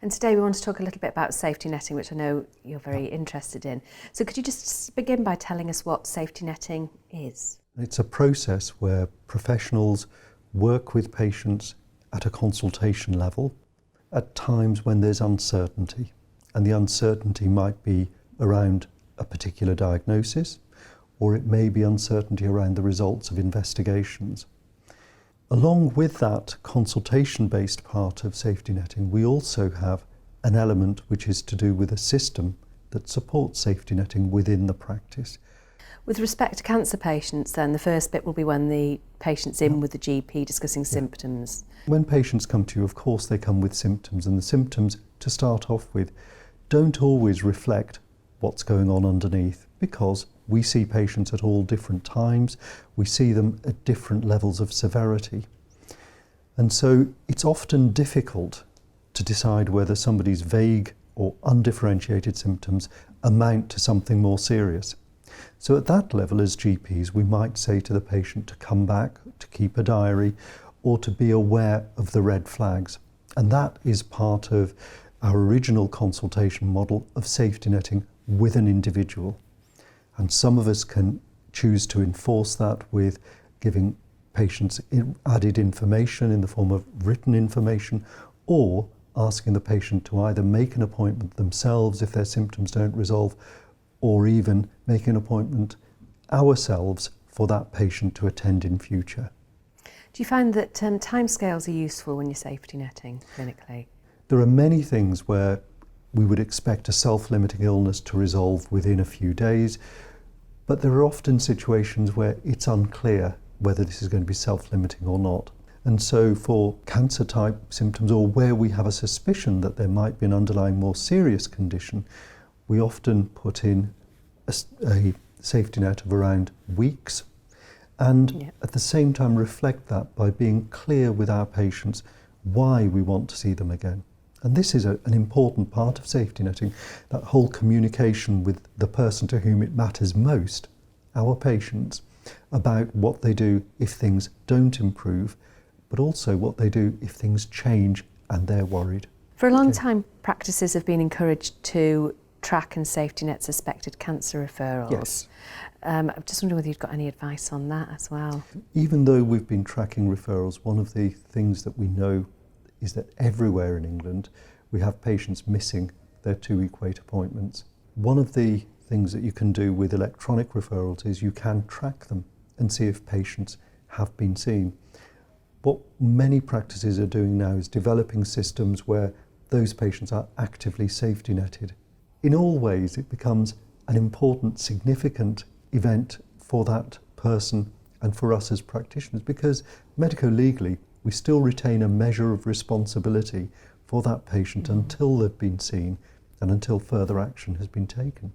And today we want to talk a little bit about safety netting, which I know you're very interested in. So could you just begin by telling us what safety netting is? It's a process where professionals work with patients at a consultation level at times when there's uncertainty. And the uncertainty might be around a particular diagnosis, or it may be uncertainty around the results of investigations. Along with that consultation-based part of safety netting, we also have an element which is to do with a system that supports safety netting within the practice. With respect to cancer patients then, the first bit will be when the patient's in with the GP discussing symptoms. When patients come to you, of course they come with symptoms, and the symptoms, to start off with, don't always reflect what's going on underneath, because we see patients at all different times, we see them at different levels of severity. And so it's often difficult to decide whether somebody's vague or undifferentiated symptoms amount to something more serious. So at that level, as GPs, we might say to the patient to come back, to keep a diary, or to be aware of the red flags. And that is part of our original consultation model of safety netting with an individual. And some of us can choose to enforce that with giving patients added information in the form of written information, or asking the patient to either make an appointment themselves if their symptoms don't resolve, or even make an appointment ourselves for that patient to attend in future. Do you find that timescales are useful when you're safety netting clinically? There are many things where we would expect a self-limiting illness to resolve within a few days, but there are often situations where it's unclear whether this is going to be self-limiting or not. And so for cancer type symptoms, or where we have a suspicion that there might be an underlying more serious condition, we often put in a safety net of around weeks, and at the same time reflect that by being clear with our patients why we want to see them again. And this is an important part of safety netting, that whole communication with the person to whom it matters most, our patients, about what they do if things don't improve, but also what they do if things change and they're worried. For a long time, practices have been encouraged to track and safety net suspected cancer referrals. Yes. I'm just wondering whether you've got any advice on that as well. Even though we've been tracking referrals, one of the things that we know is that everywhere in England we have patients missing their 2-week wait appointments. One of the things that you can do with electronic referrals is you can track them and see if patients have been seen. What many practices are doing now is developing systems where those patients are actively safety netted. In all ways, it becomes an important, significant event for that person and for us as practitioners, because medico-legally we still retain a measure of responsibility for that patient until they've been seen and until further action has been taken.